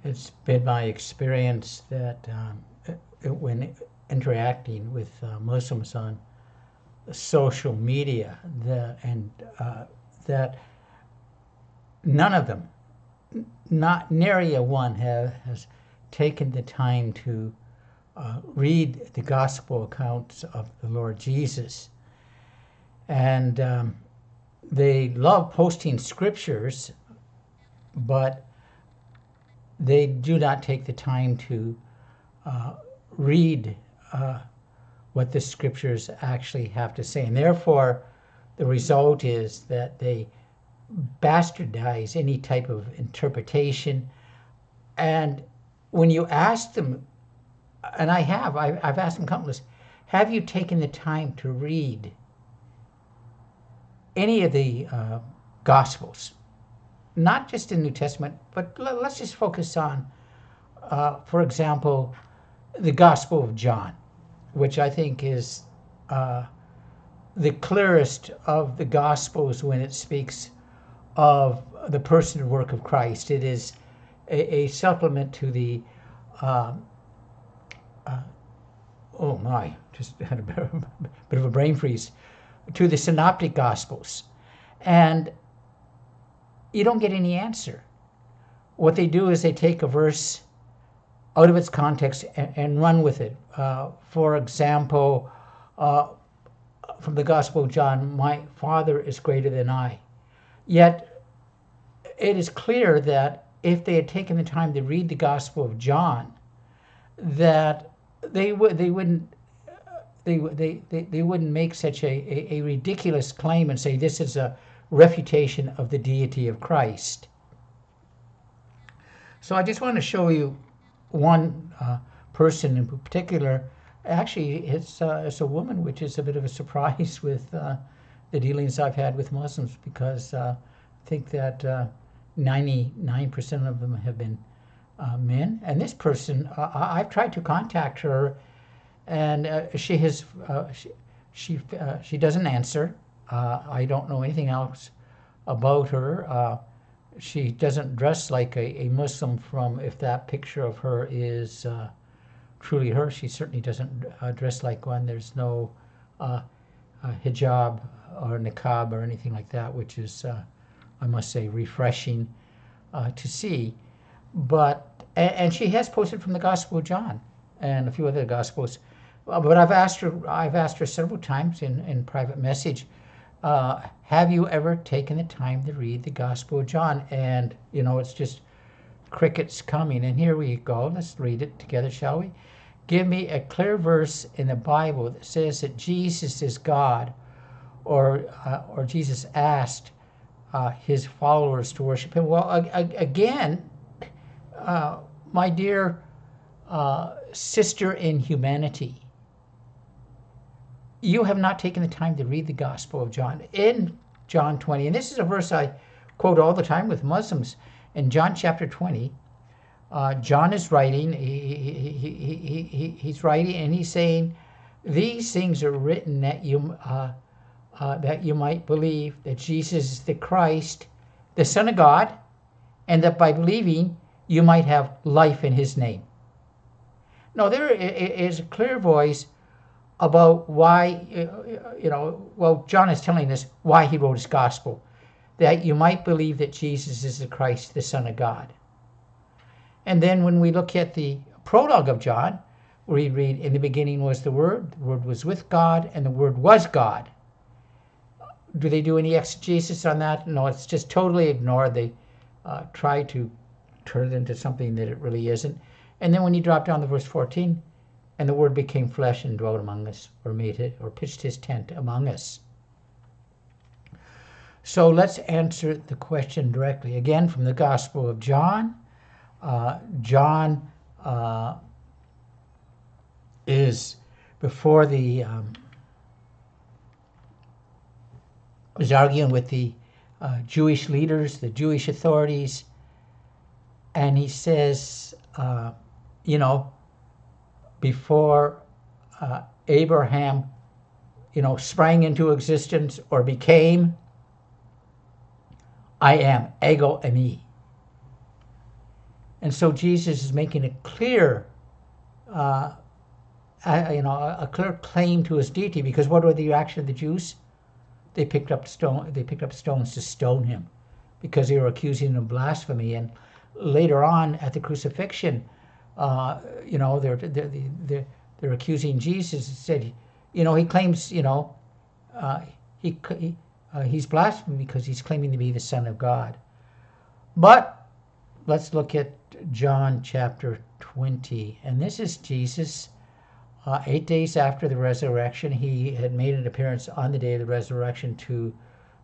It's been my experience that when interacting with Muslims on social media, that none of them, not nary a one, has taken the time to read the gospel accounts of the Lord Jesus. And they love posting scriptures, but they do not take the time to read what the scriptures actually have to say. And therefore, the result is that they bastardize any type of interpretation. And when you ask them, and I've asked them countless, have you taken the time to read any of the Gospels? Not just the New Testament, but let's just focus on, for example, the Gospel of John, which I think is the clearest of the Gospels when it speaks of the person and work of Christ. It is a supplement to the, just had a bit of a brain freeze, to the Synoptic Gospels. And you don't get any answer. What they do is they take a verse out of its context and run with it. For example, from the Gospel of John, my Father is greater than I. Yet it is clear that if they had taken the time to read the Gospel of John, that they wouldn't make such a ridiculous claim and say this is a refutation of the deity of Christ. So I just want to show you one person in particular. Actually, it's a woman, which is a bit of a surprise with the dealings I've had with Muslims, because I think that 99% of them have been men. And this person, I've tried to contact her, and she doesn't answer. I don't know anything else about her. She doesn't dress like a Muslim if that picture of her is truly her. She certainly doesn't dress like one. There's no hijab or niqab or anything like that, which is, I must say, refreshing to see. And she has posted from the Gospel of John and a few other Gospels. But I've asked her several times in private message, have you ever taken the time to read the Gospel of John? And, it's just crickets coming. And here we go. Let's read it together, shall we? Give me a clear verse in the Bible that says that Jesus is God, or Jesus asked his followers to worship him. Well, again, my dear sister in humanity, you have not taken the time to read the Gospel of John. In John 20, and this is a verse I quote all the time with Muslims. In John chapter 20, John is writing, he's writing, and he's saying, these things are written that you might believe that Jesus is the Christ, the Son of God, and that by believing you might have life in his name. Now, there is a clear voice about why, John is telling us why he wrote his gospel, that you might believe that Jesus is the Christ, the Son of God. And then when we look at the prologue of John, we read, in the beginning was the Word was with God, and the Word was God. Do they do any exegesis on that? No, it's just totally ignored. They try to turn it into something that it really isn't. And then when you drop down to verse 14, and the Word became flesh and dwelt among us, or pitched his tent among us. So let's answer the question directly. Again, from the Gospel of John. John is before was arguing with the Jewish leaders, the Jewish authorities, and he says, before Abraham, sprang into existence or became, I am, ego eimi. And so Jesus is making it clear, a clear claim to his deity. Because what were the reaction of the Jews? They picked up stones to stone him, because they were accusing him of blasphemy. And later on at the crucifixion, they're accusing Jesus. Said, he claims, he's blaspheming because he's claiming to be the Son of God. But let's look at John chapter 20, and this is Jesus. 8 days after the resurrection, he had made an appearance on the day of the resurrection to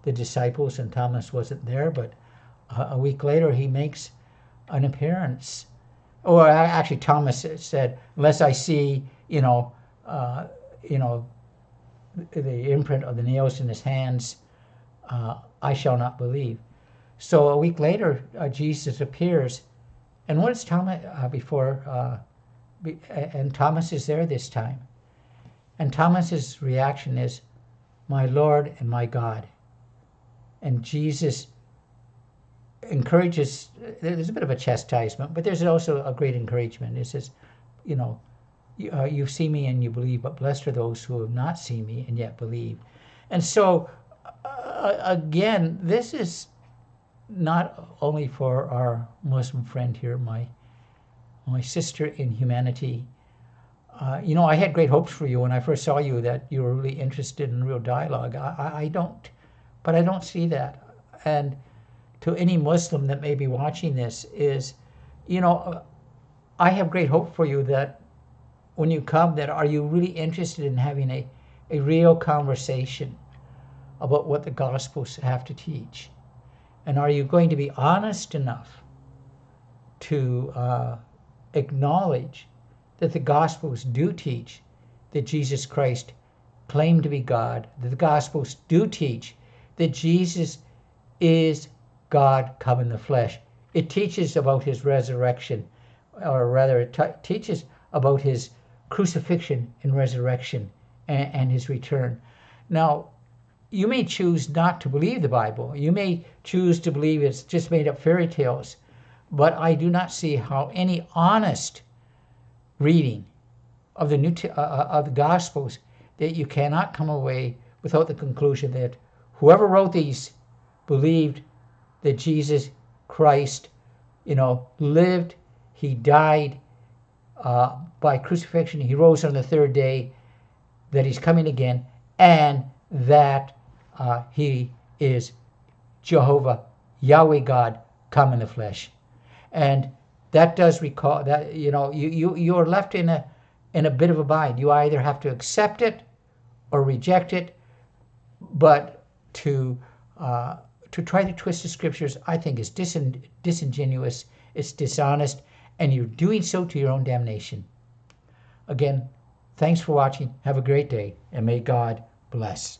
the disciples, and Thomas wasn't there, but a week later he makes an appearance. Or actually, Thomas said, unless I see, the imprint of the nails in his hands, I shall not believe. So a week later, Jesus appears, and what is Thomas and Thomas is there this time. And Thomas's reaction is, my Lord and my God. And Jesus encourages, there's a bit of a chastisement, but there's also a great encouragement. It says, you see me and you believe, but blessed are those who have not seen me and yet believe. And so, again, this is not only for our Muslim friend here, my sister in humanity. I had great hopes for you when I first saw you, that you were really interested in real dialogue. I don't see that. And to any Muslim that may be watching this is, I have great hope for you that when you come, that are you really interested in having a real conversation about what the Gospels have to teach? And are you going to be honest enough to acknowledge that the Gospels do teach that Jesus Christ claimed to be God, that the Gospels do teach that Jesus is God come in the flesh? It teaches about his resurrection, or rather it teaches about his crucifixion and resurrection and his return. Now, you may choose not to believe the Bible. You may choose to believe it's just made up fairy tales. But I do not see how any honest reading of the Gospels, that you cannot come away without the conclusion that whoever wrote these believed that Jesus Christ, lived, he died by crucifixion, he rose on the third day, that he's coming again, and that he is Jehovah, Yahweh God, come in the flesh. And that does recall that you're left in a bit of a bind. You either have to accept it or reject it, but to try to twist the scriptures, I think, is disingenuous, it's dishonest, and you're doing so to your own damnation. Again, thanks for watching. Have a great day, and may God bless.